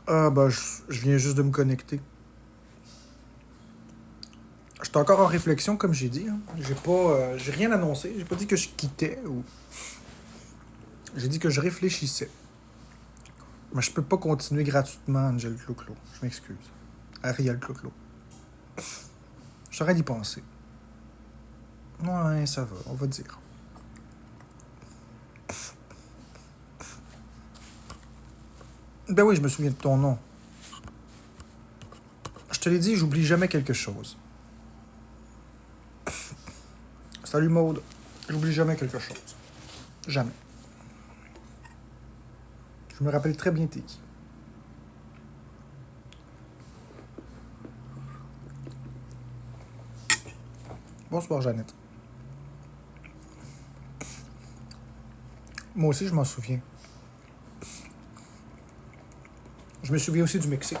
Ah, bah, je viens juste de me connecter. J'étais encore en réflexion, comme j'ai dit. Hein. J'ai rien annoncé. J'ai pas dit que je quittais ou. J'ai dit que je réfléchissais. Mais je peux pas continuer gratuitement, Angel Clo-Clo. Je m'excuse. Ariel Clo-Clo. Je t'aurais d'y penser. Ouais, ça va, on va dire. Ben oui, je me souviens de ton nom. Je te l'ai dit, j'oublie jamais quelque chose. Salut Maude. J'oublie jamais quelque chose. Jamais. Je me rappelle très bien t'es qui. Bonsoir, Jeannette. Moi aussi, je m'en souviens. Je me souviens aussi du Mexique.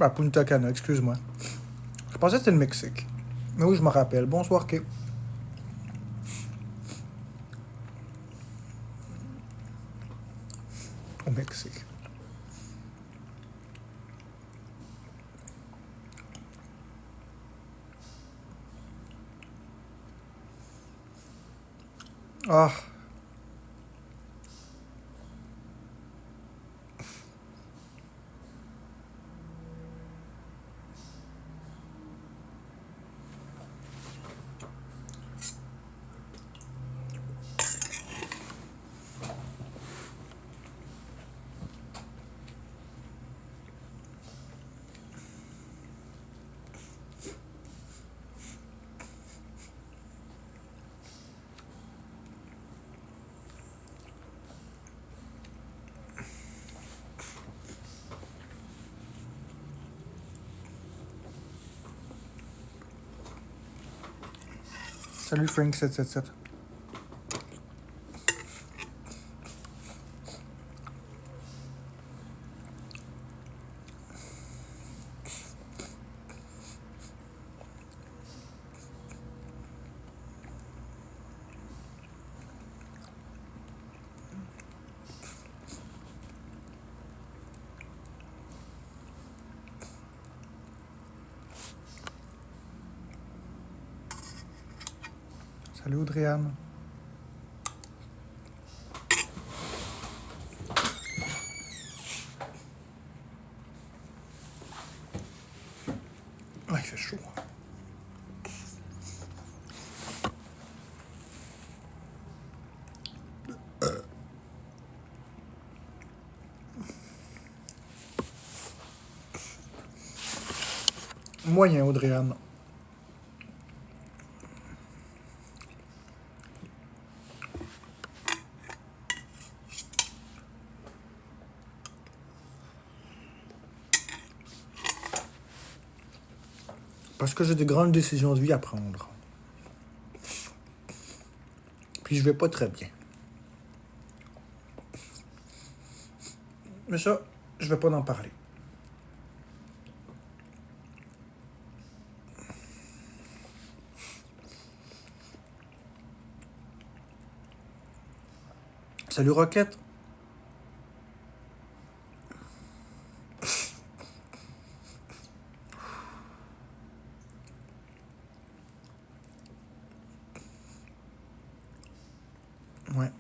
Ah, Punta Cana, excuse-moi. Je pensais que c'était le Mexique. Mais oui, je me rappelle. Bonsoir, Kay. Au Mexique. Ah, salut Frank777. Salut Audrey-Anne. Ah, il fait chaud. Moyen, Audrey-Anne. Parce que j'ai des grandes décisions de vie à prendre. Puis je vais pas très bien. Mais ça, je vais pas en parler. Salut Roquette. Ouais.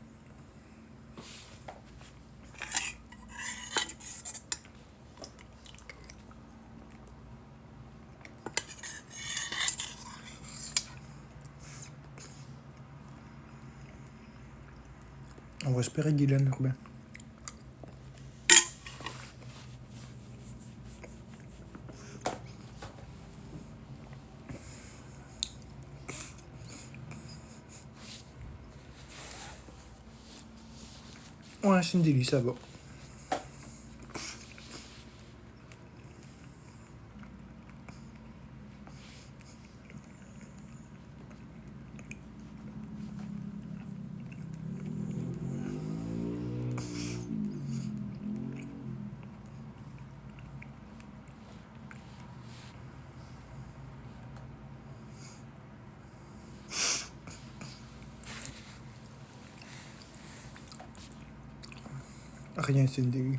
On va espérer Guylaine Urbain. Ouais, Cindy Lee, ça va. Rien, Cindy.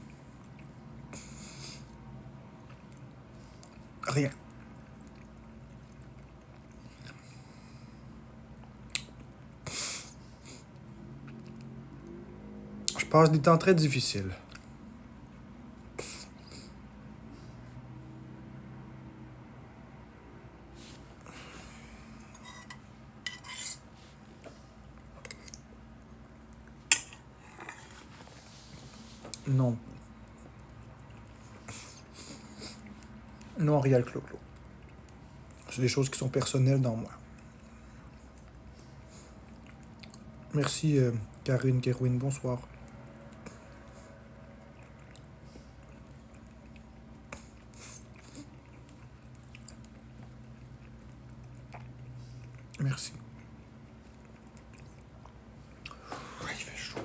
Rien. Je passe des temps très difficiles. Non. Non, Rial Clo-Clo. C'est des choses qui sont personnelles dans moi. Merci, Karine Kerwin. Bonsoir. Merci. Ouais, il fait chaud.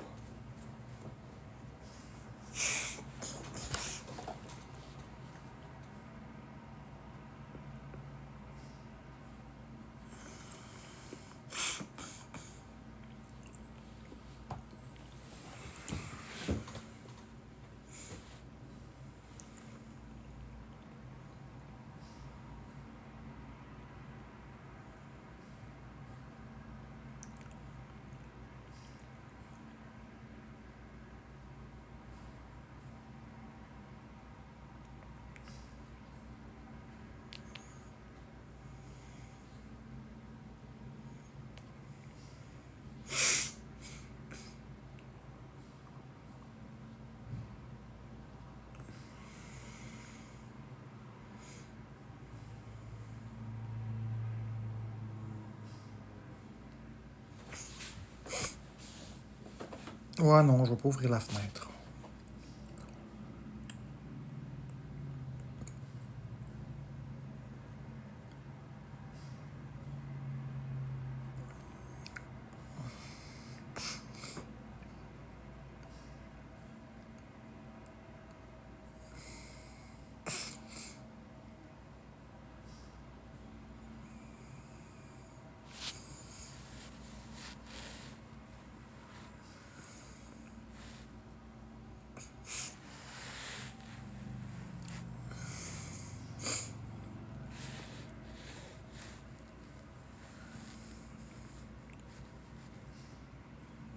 Ouais, non, je vais pas ouvrir la fenêtre.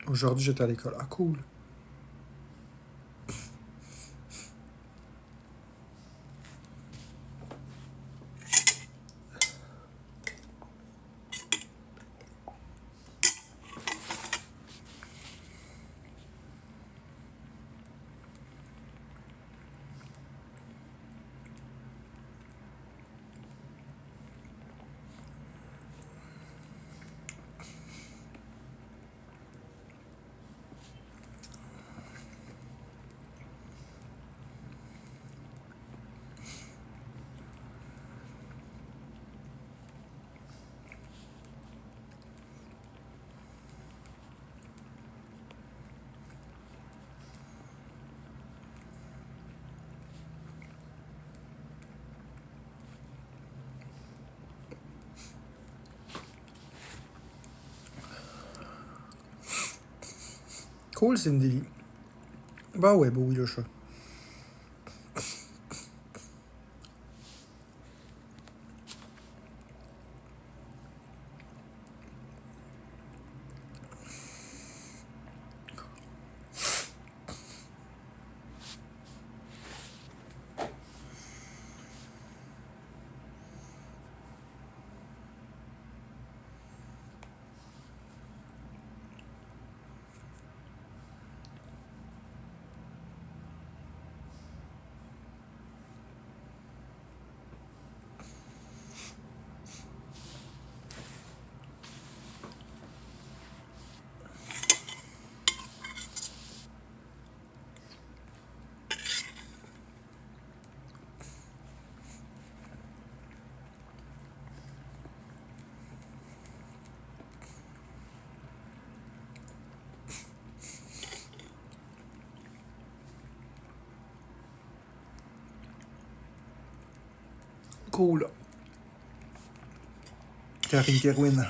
Aujourd'hui, j'étais à l'école. Ah, cool. Cool, Cindy. Bah ouais, bah oui, le chat. Cool. Karine Kerwin.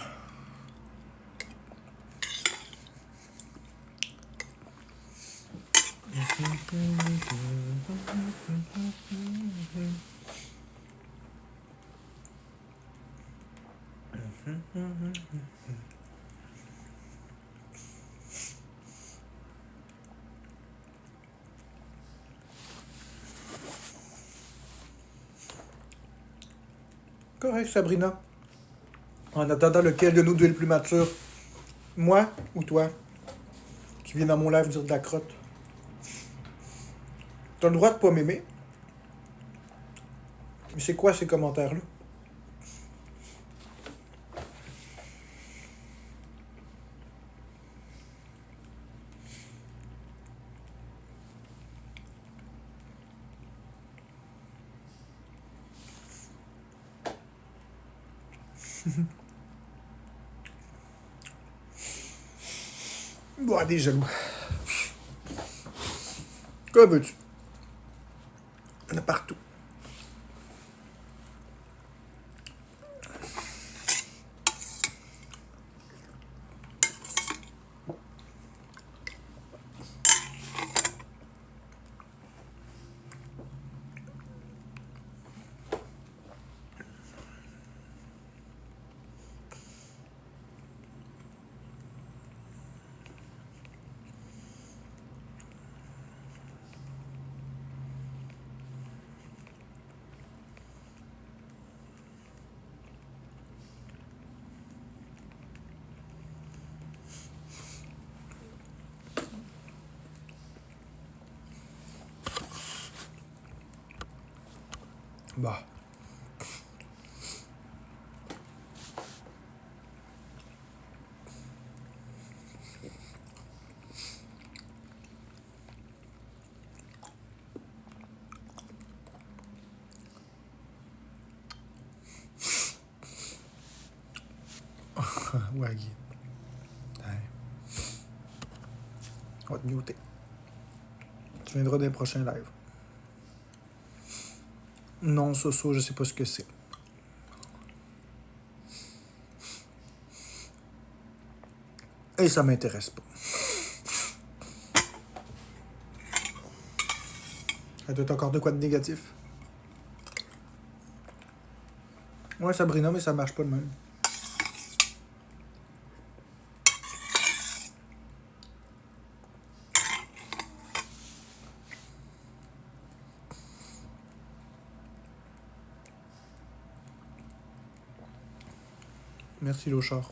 Correct, Sabrina. En attendant, lequel de nous deux est le plus mature? Moi ou toi? Qui vient dans mon live dire de la crotte. T'as le droit de pas m'aimer. Mais c'est quoi ces commentaires-là? Bon, des jaloux. Que veux-tu? Il y en a partout. Bah. Ouais, Guy. Ouais. On va te muter. Tu viendras des prochains lives. Non, Soso, je sais pas ce que c'est. Et ça m'intéresse pas. Ça doit être encore de quoi de négatif? Ouais, Sabrina, mais ça marche pas de même. Merci, Lochard.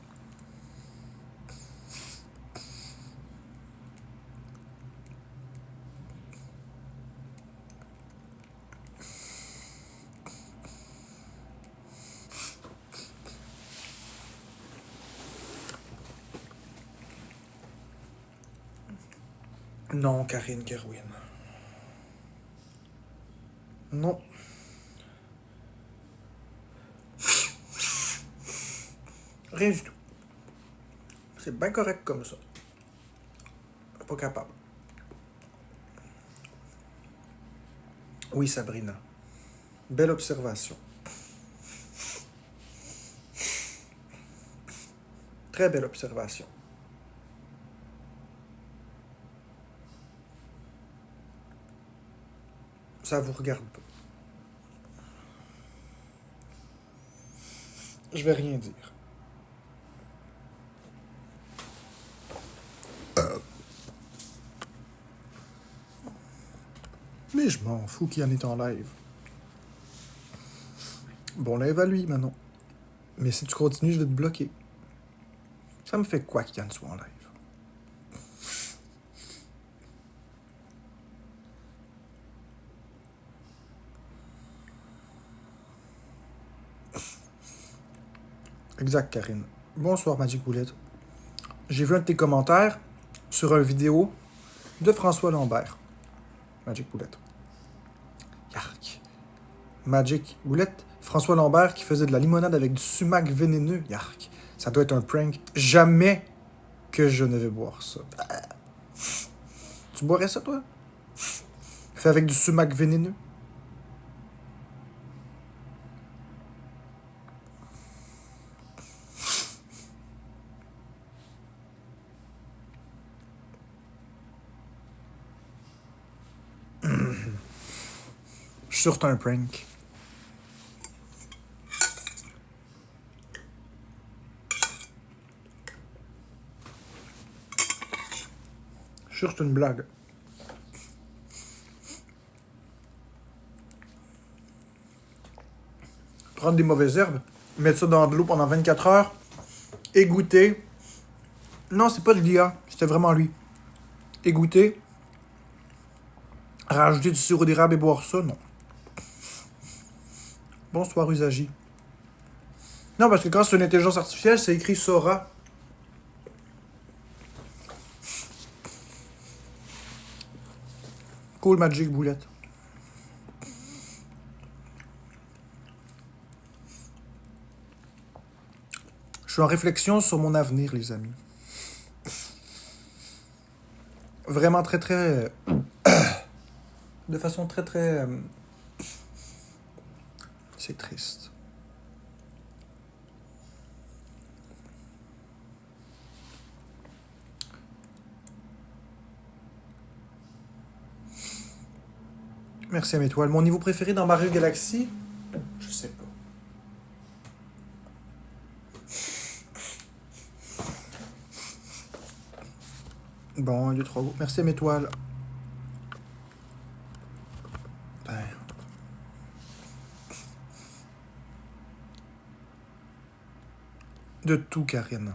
Non, Karine Kerwin. Non. Rien du tout. C'est bien correct comme ça. Pas capable. Oui, Sabrina. Belle observation. Très belle observation. Ça vous regarde pas. Je vais rien dire. Mais je m'en fous qu'il y en ait en live. Bon, live à lui, maintenant. Mais si tu continues, je vais te bloquer. Ça me fait quoi qu'il y en soit en live? Exact, Karine. Bonsoir, Magic Bullet. J'ai vu un de tes commentaires sur une vidéo de François Lambert. Magic Bullet. Yark. Magic Bullet. François Lambert qui faisait de la limonade avec du sumac vénéneux. Yark. Ça doit être un prank. Jamais que je ne vais boire ça. Tu boirais ça, toi? Fait avec du sumac vénéneux? Je suis sûr que c'est un prank. Je suis sûr que c'est une blague. Prendre des mauvaises herbes, mettre ça dans de l'eau pendant 24 heures, égoutter. Non, c'est pas de l'IA, c'était vraiment lui. Égoutter, rajouter du sirop d'érable et boire ça, non. Bonsoir, Usagi. Non, parce que quand c'est une intelligence artificielle, c'est écrit Sora. Cool Magic Boulette. Je suis en réflexion sur mon avenir, les amis. Vraiment très, très... de façon très, très... c'est triste. Merci à mes étoiles. Mon niveau préféré dans Mario Galaxy? Je sais pas. Bon, 1, 2, 3, go. Merci à mes étoiles. Ben. De tout, Karine.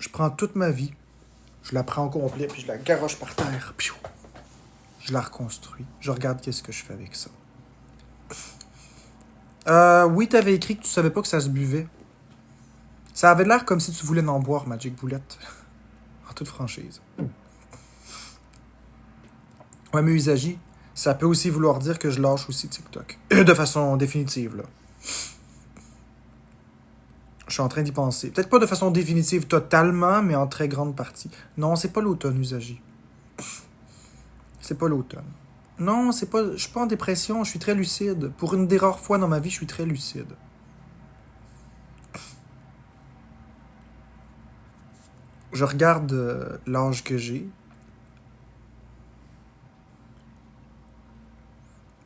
Je prends toute ma vie, je la prends au complet, puis je la garoche par terre. Piou. Je la reconstruis. Je regarde qu'est-ce que je fais avec ça. Oui, t'avais écrit que tu savais pas que ça se buvait. Ça avait l'air comme si tu voulais en boire, Magic Boulette. En toute franchise. Ouais, mais Usagi, ça peut aussi vouloir dire que je lâche aussi TikTok. De façon définitive, là. Je suis en train d'y penser. Peut-être pas de façon définitive totalement, mais en très grande partie. Non, c'est pas l'automne, Usagi. C'est pas l'automne. Non, c'est pas. Je suis pas en dépression, je suis très lucide. Pour une des rares fois dans ma vie, je suis très lucide. Je regarde l'âge que j'ai.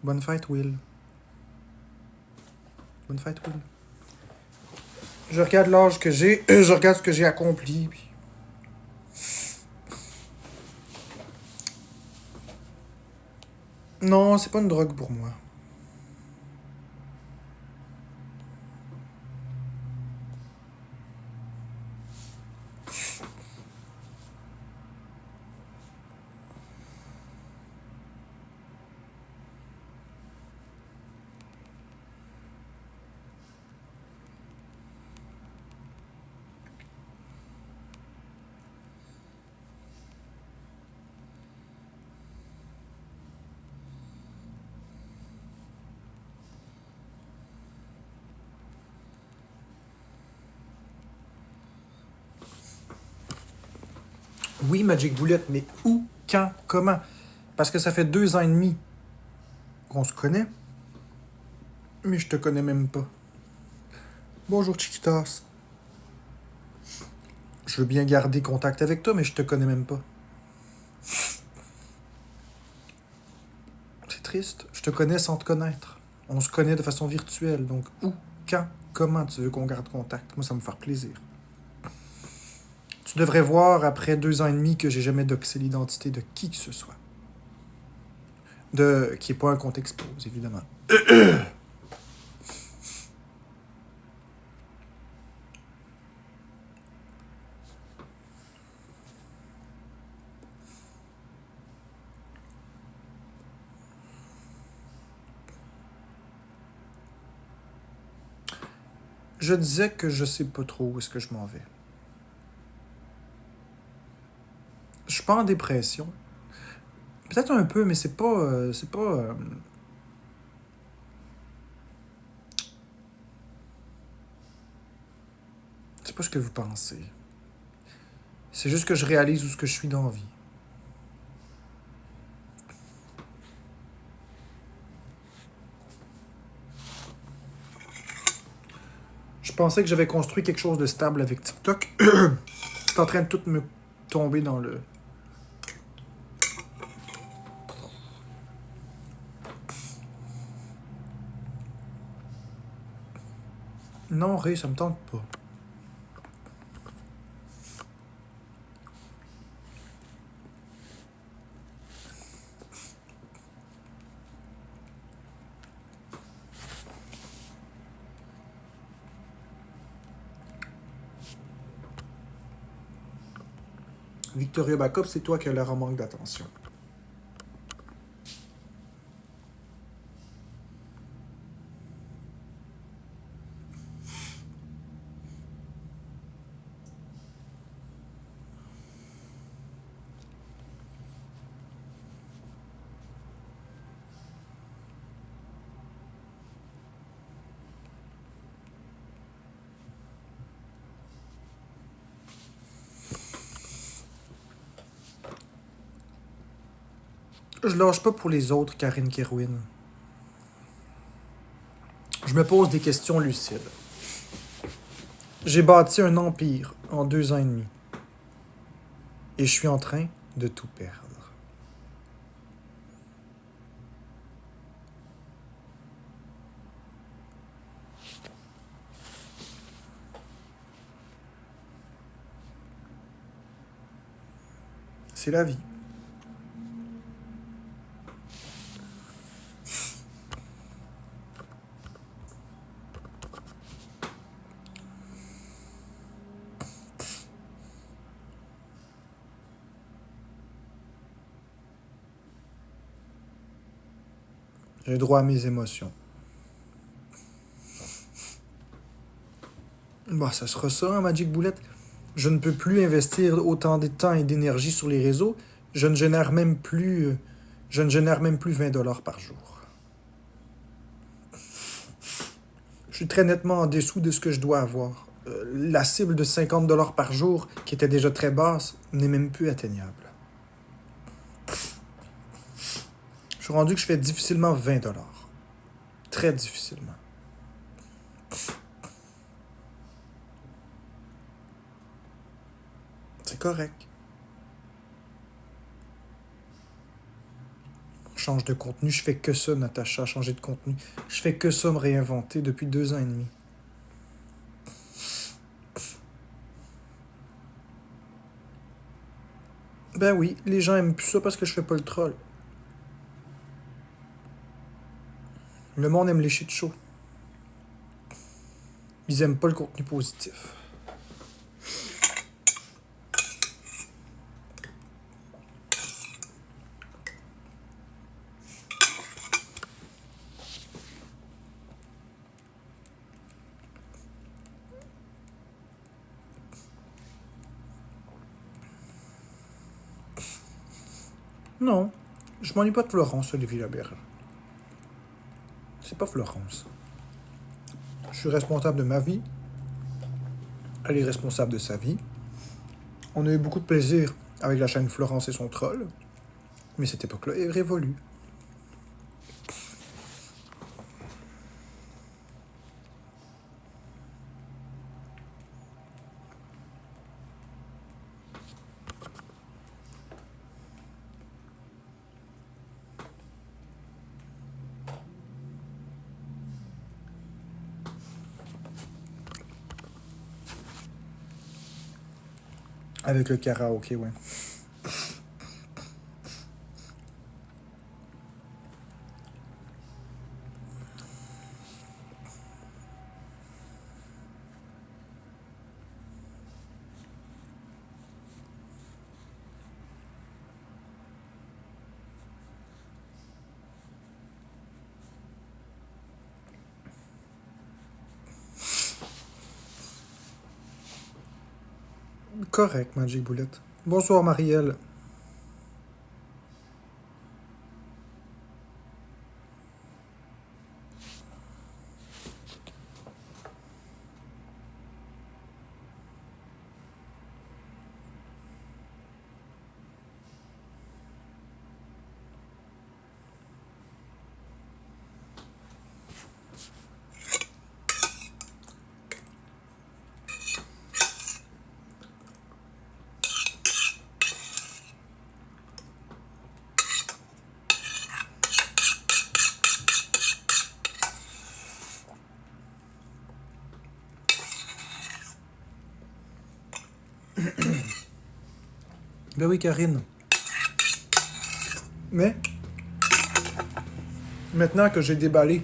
Bonne fête, Will. Bonne fête, Will. Je regarde l'âge que j'ai, je regarde ce que j'ai accompli. Puis... Non, c'est pas une drogue pour moi. Oui, Magic Bullet, mais où, quand, comment? Parce que ça fait 2 ans et demi qu'on se connaît, mais je te connais même pas. Bonjour, Chiquitas. Je veux bien garder contact avec toi, mais je te connais même pas. C'est triste. Je te connais sans te connaître. On se connaît de façon virtuelle, donc où, quand, comment tu veux qu'on garde contact? Moi, ça me fait plaisir. Tu devrais voir, après 2 ans et demi, que j'ai jamais doxé l'identité de qui que ce soit. Qui n'est pas un compte expose, évidemment. Je disais que je sais pas trop où est-ce que je m'en vais. Je suis pas en dépression. Peut-être un peu, mais c'est pas... c'est pas ce que vous pensez. C'est juste que je réalise où ce que je suis dans la vie. Je pensais que j'avais construit quelque chose de stable avec TikTok. C'est en train de tout me tomber dans le... Non, Ray, ça me tente pas. Victoria Backup, c'est toi qui as l'air en manque d'attention. Je lâche pas pour les autres, Karine Kerwin. Je me pose des questions lucides. J'ai bâti un empire en 2 ans et demi. Et je suis en train de tout perdre. C'est la vie. J'ai droit à mes émotions. Bah, ça sera ça, hein, Magic Bullet. Je ne peux plus investir autant de temps et d'énergie sur les réseaux. Je ne génère même plus 20 $ par jour. Je suis très nettement en dessous de ce que je dois avoir. La cible de 50 $ par jour, qui était déjà très basse, n'est même plus atteignable. Je suis rendu que je fais difficilement 20 $. Très difficilement. C'est correct. Je change de contenu, je fais que ça, Natacha, changer de contenu. Je fais que ça, me réinventer depuis 2 ans et demi. Ben oui, les gens aiment plus ça parce que je fais pas le troll. Le monde aime les shit shows. Ils aiment pas le contenu positif. Non, je m'ennuie pas de Florence, Olivier Labert. C'est pas Florence. Je suis responsable de ma vie. Elle est responsable de sa vie. On a eu beaucoup de plaisir avec la chaîne Florence et son troll. Mais cette époque-là est révolue. Avec le karaoké, ouais. Correct, Magic Bullet. Bonsoir, Marielle. Ben oui, Karine. Mais, maintenant que j'ai déballé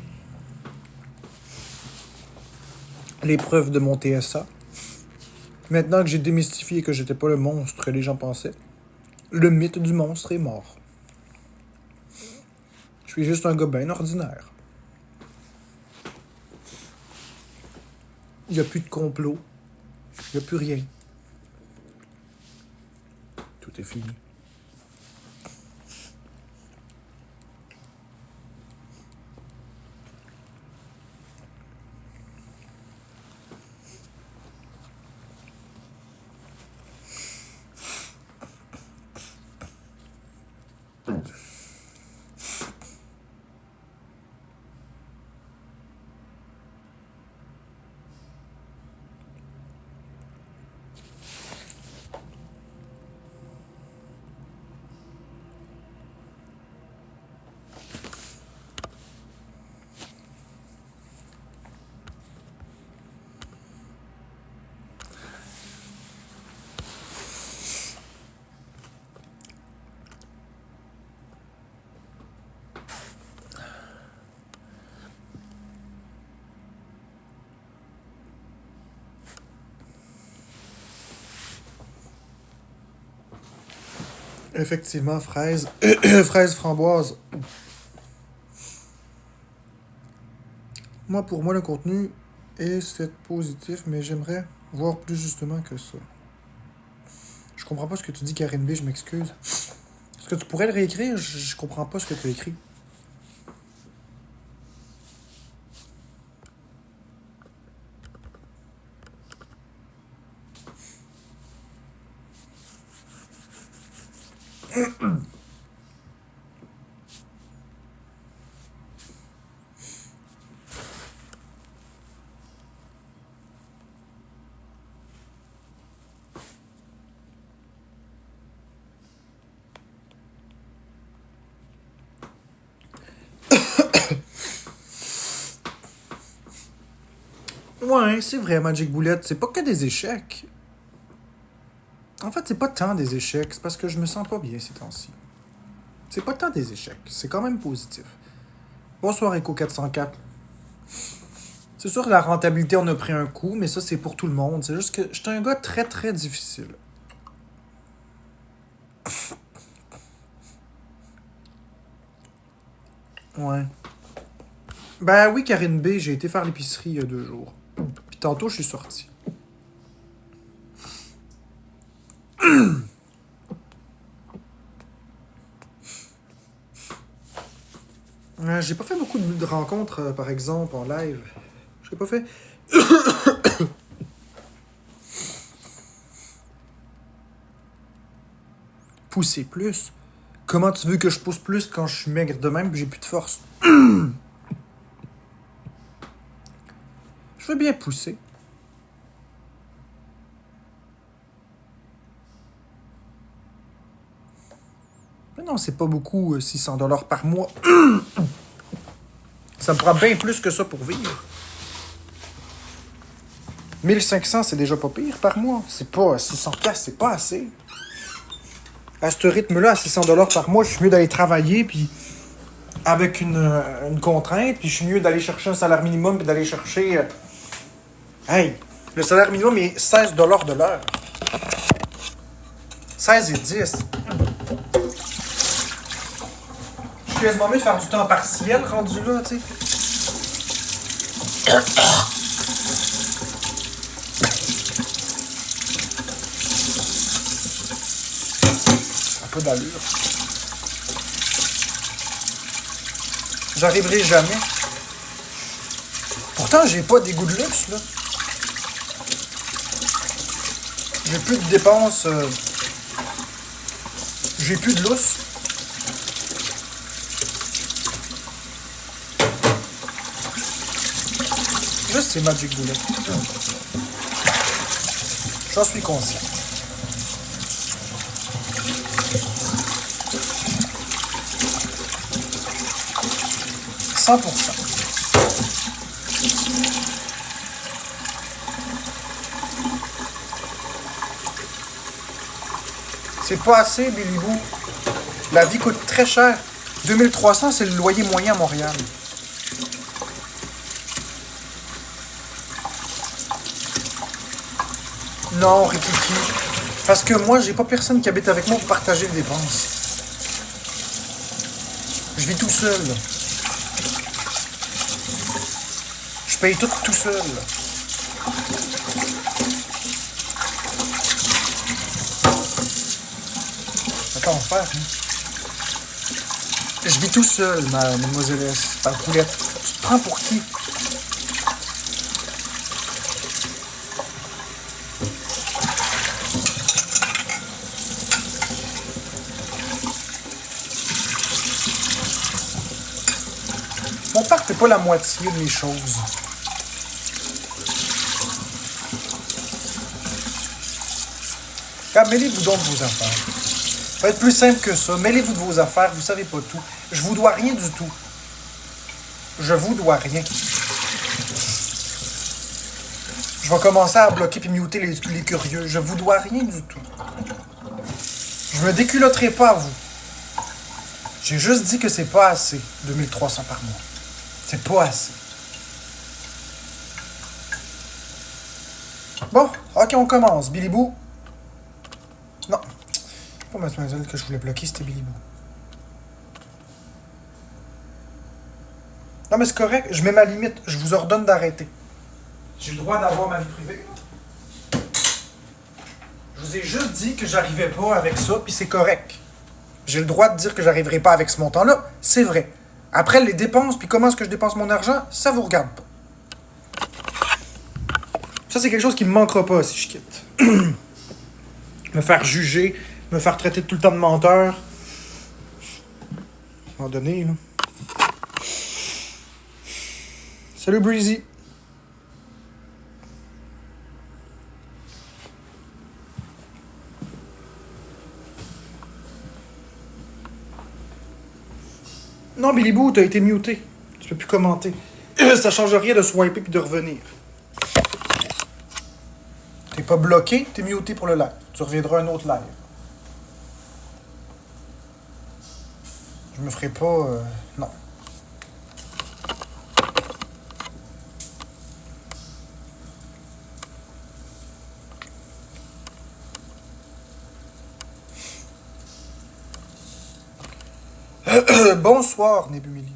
les preuves de mon TSA, maintenant que j'ai démystifié que j'étais pas le monstre que les gens pensaient, le mythe du monstre est mort. Je suis juste un gars bien ordinaire. Il n'y a plus de complot. Il n'y a plus rien. Tout est fini. Effectivement, fraise. Fraise framboise. Pour moi, le contenu est positif, mais j'aimerais voir plus justement que ça. Je comprends pas ce que tu dis, Karine B, je m'excuse. Est-ce que tu pourrais le réécrire? Je comprends pas ce que tu as écrit. Ouais, c'est vrai, Magic Bullet. C'est pas que des échecs. En fait, c'est pas tant des échecs. C'est parce que je me sens pas bien ces temps-ci. C'est pas tant des échecs. C'est quand même positif. Bonsoir, Echo 404. C'est sûr que la rentabilité, on a pris un coup, mais ça, c'est pour tout le monde. C'est juste que j'étais un gars très, très difficile. Ouais. Ben oui, Karine B, j'ai été faire l'épicerie il y a 2 jours. Puis tantôt, je suis sorti. J'ai pas fait beaucoup de rencontres, par exemple, en live. J'ai pas fait. Pousser plus. Comment tu veux que je pousse plus quand je suis maigre de même et j'ai plus de force? Je veux bien pousser. Mais non, c'est pas beaucoup, 600$ par mois. Ça me prend bien plus que ça pour vivre. 1500, c'est déjà pas pire par mois. C'est pas 600$, c'est pas assez. À ce rythme-là, à 600$ par mois, je suis mieux d'aller travailler, puis avec une contrainte, puis je suis mieux d'aller chercher un salaire minimum, puis d'aller chercher... Hey, le salaire minimum est 16$ de l'heure. 16 et 10. Je suis quasiment mieux de faire du temps partiel rendu là, tu sais. Un peu d'allure. J'arriverai jamais. Pourtant, j'ai pas des goûts de luxe, là. J'ai plus de dépenses. J'ai plus de lousse. Juste c'est Magic Bullet. J'en suis conscient. « 100%. C'est pas assez, Billy Boo. La vie coûte très cher. 2300, c'est le loyer moyen à Montréal. Non, Rikiki. Parce que moi, j'ai pas personne qui habite avec moi pour partager les dépenses. Je vis tout seul. Je paye tout seul. Attends, on va faire. Hein? Je vis tout seul, mademoiselle S. Ta poulette. Tu te prends pour qui? Mon père fait pas la moitié de mes choses. Mêlez-vous donc de vos affaires. Ça va être plus simple que ça. Mêlez-vous de vos affaires, vous savez pas tout. Je vous dois rien du tout. Je vous dois rien. Je vais commencer à bloquer puis muter les curieux. Je vous dois rien du tout. Je me déculotterai pas à vous. J'ai juste dit que c'est pas assez, 2300 par mois. C'est pas assez. Bon, ok, on commence. Billy Boo. Non. C'est pas mademoiselle que je voulais bloquer, c'était Billy Boo. Non, mais c'est correct, je mets ma limite. Je vous ordonne d'arrêter. J'ai le droit d'avoir ma vie privée. Je vous ai juste dit que j'arrivais pas avec ça, puis c'est correct. J'ai le droit de dire que j'arriverai pas avec ce montant-là, c'est vrai. Après, les dépenses, puis comment est-ce que je dépense mon argent, ça vous regarde pas. Ça, c'est quelque chose qui me manquera pas si je quitte. Me faire juger, me faire traiter tout le temps de menteur. À un moment donné, là. Salut, Breezy. Non, Billy Boo, t'as été muté. Tu peux plus commenter. Ça change rien de swiper puis de revenir. T'es pas bloqué, t'es muté pour le live. Tu reviendras un autre live. Je me ferai pas... non. Bonsoir, Nebumili.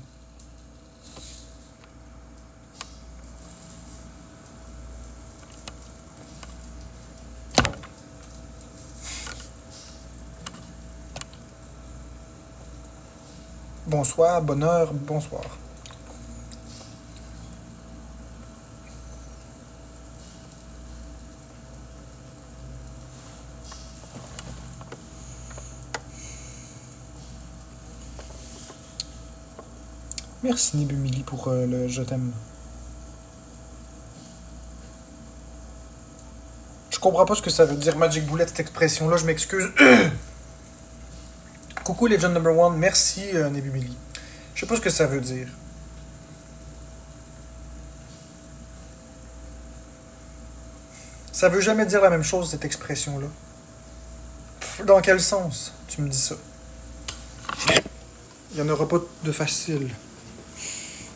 Bonsoir, bonne heure, bonsoir. Merci Nebumili pour le je t'aime. Je comprends pas ce que ça veut dire Magic Bullet, cette expression-là, je m'excuse. Coucou Legend Number One, merci Nebumili. Je sais pas ce que ça veut dire. Ça veut jamais dire la même chose, cette expression-là. Dans quel sens tu me dis ça? Il y en aura pas de facile.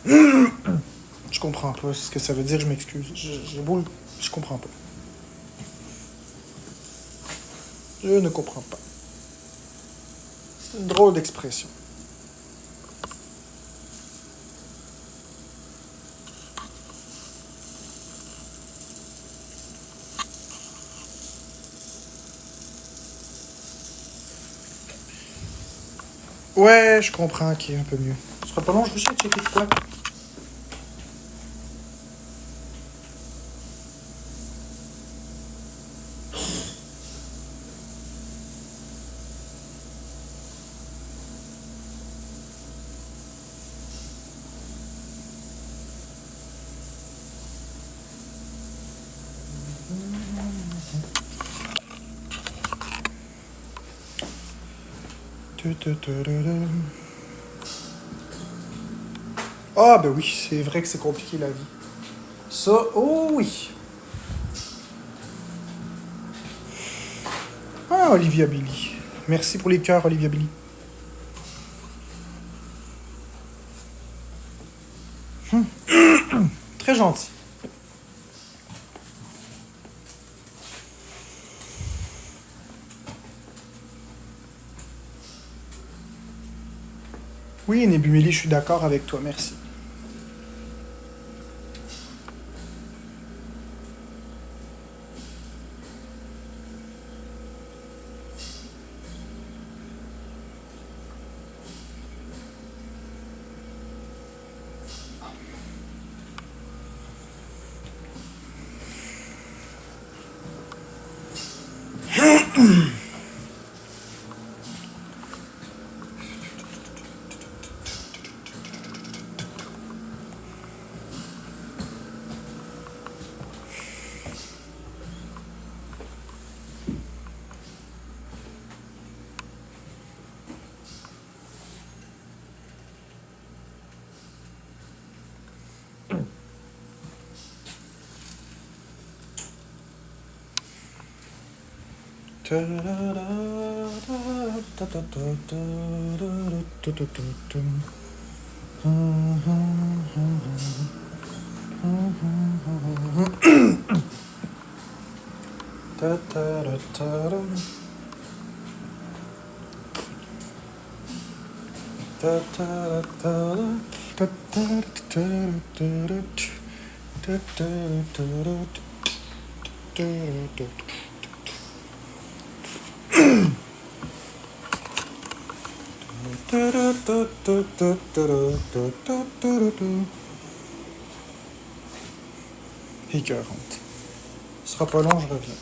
Je comprends pas ce que ça veut dire, je m'excuse. Je comprends pas. Je ne comprends pas. C'est une drôle d'expression. Ouais, je comprends qu'il est un peu mieux. Ce sera pas long, je vais juste checker de quoi. Ah, ben oui, c'est vrai que c'est compliqué la vie. Ça, oh oui. Ah, Olivia Billy. Merci pour les cœurs, Olivia Billy. Très gentil. Oui, Nébumeli, je suis d'accord avec toi, merci. Écœurante. Ce sera pas long, je reviens.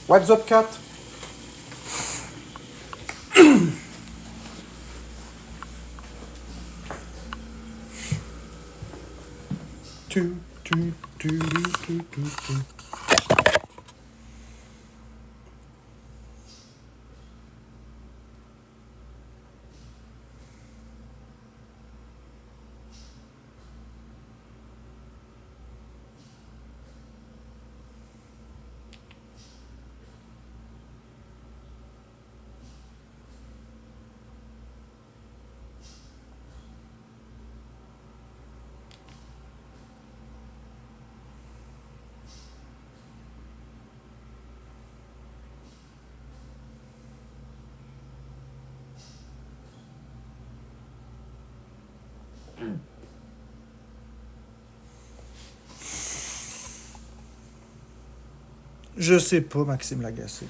What's up, cat? Tu, tu, tu, tu, tu, tu. Je sais pas, Maxime Lagacé.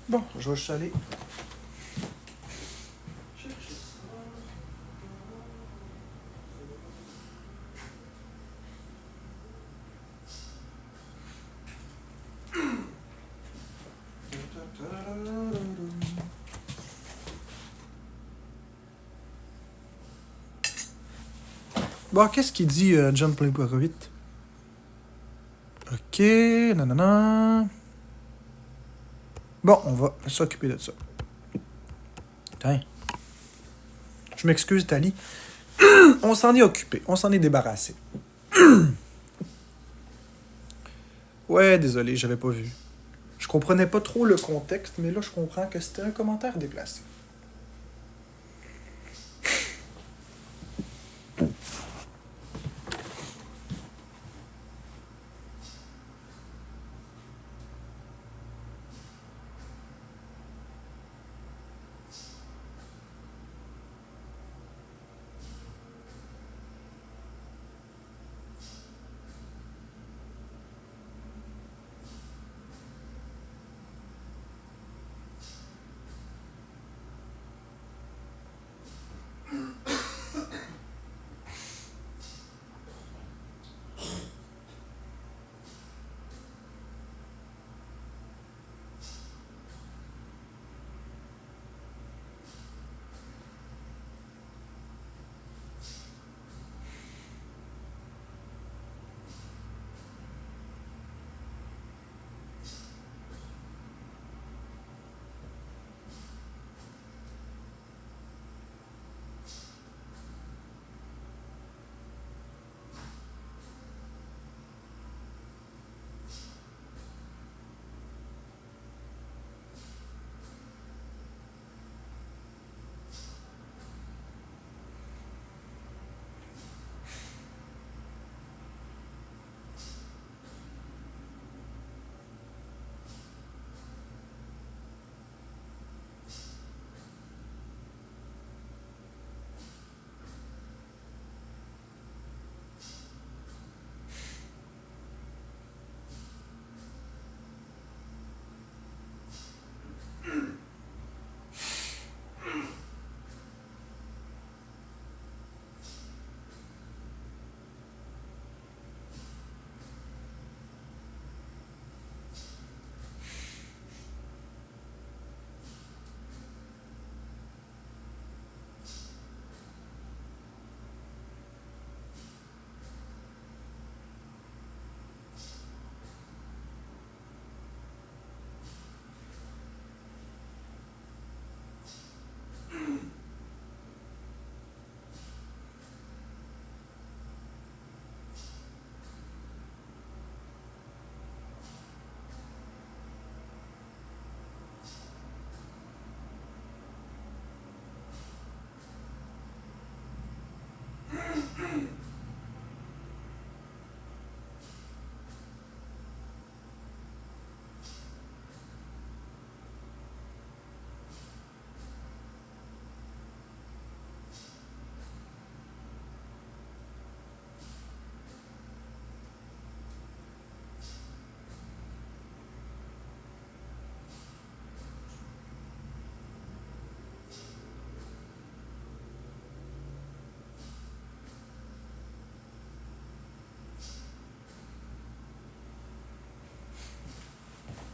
Bon, je vais juste aller. Bon, qu'est-ce qu'il dit, John Playboy? Ok, nanana. Bon, on va s'occuper de ça. Putain. Je m'excuse, Tali. On s'en est occupé, on s'en est débarrassé. Ouais, désolé, j'avais pas vu. Je comprenais pas trop le contexte, mais là, je comprends que c'était un commentaire déplacé.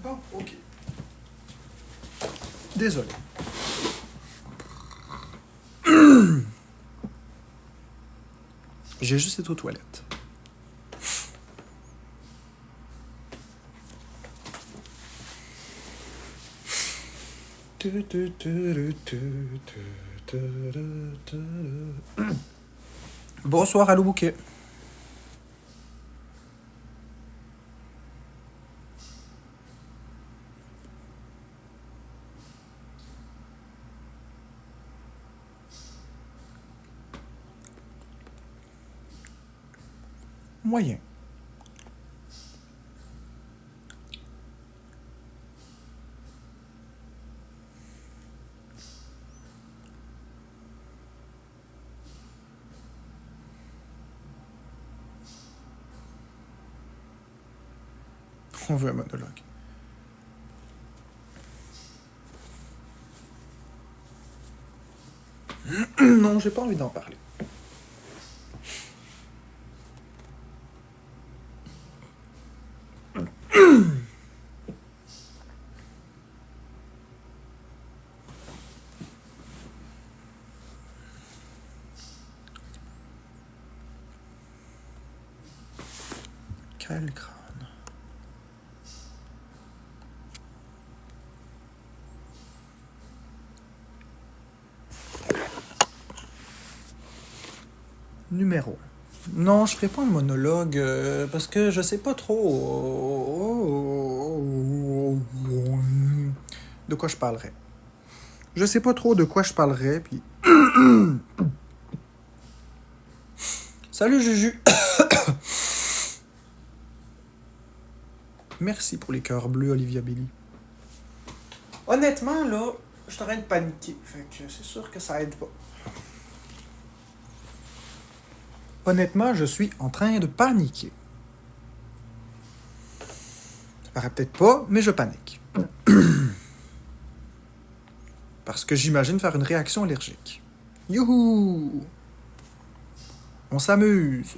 encore? Ok. Désolé. J'ai juste été aux toilettes. Bonsoir, Allô Bouquet. Moyen. On veut un monologue. Non, j'ai pas envie d'en parler. Quel crâne. Numéro 1. Non, je ferai pas un monologue parce que je sais pas trop de quoi je parlerai. Je sais pas trop de quoi je parlerai, puis... Salut Juju! Merci pour les cœurs bleus, Olivia Billy. Honnêtement, là, je suis en train de paniquer. Fait que c'est sûr que ça aide pas. Honnêtement, je suis en train de paniquer. Ça paraît peut-être pas, mais je panique. Parce que j'imagine faire une réaction allergique. Youhou! On s'amuse.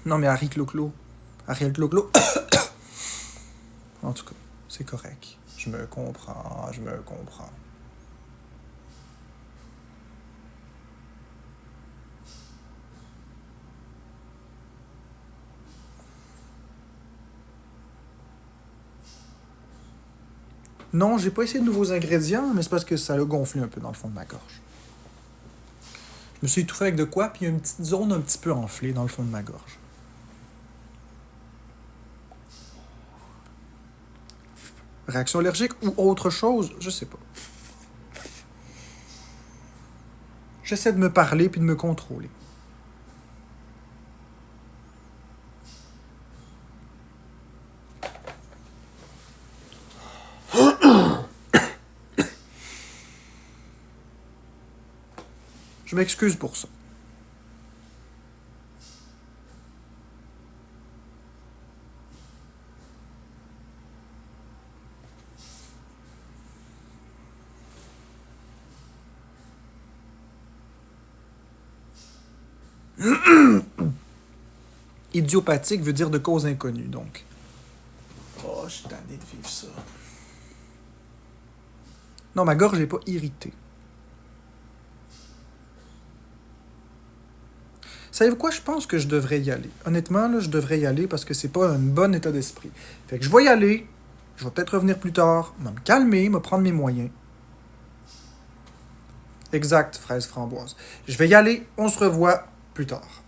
Non, mais Ariel Cloclo. En tout cas, c'est correct. Je me comprends. Non, j'ai pas essayé de nouveaux ingrédients, mais c'est parce que ça l'a gonflé un peu dans le fond de ma gorge. Je me suis étouffé avec de quoi, puis il y a une petite zone un petit peu enflée dans le fond de ma gorge. Réaction allergique ou autre chose, je sais pas. J'essaie de me parler puis de me contrôler. Je m'excuse pour ça. Idiopathique veut dire de cause inconnue, donc. Oh, je suis tanné de vivre ça. Non, ma gorge n'est pas irritée. Savez-vous quoi? Je pense que je devrais y aller. Honnêtement, là, je devrais y aller parce que c'est pas un bon état d'esprit. Fait que je vais y aller. Je vais peut-être revenir plus tard. Me calmer, me prendre mes moyens. Exact, fraise framboise. Je vais y aller. On se revoit plus tard.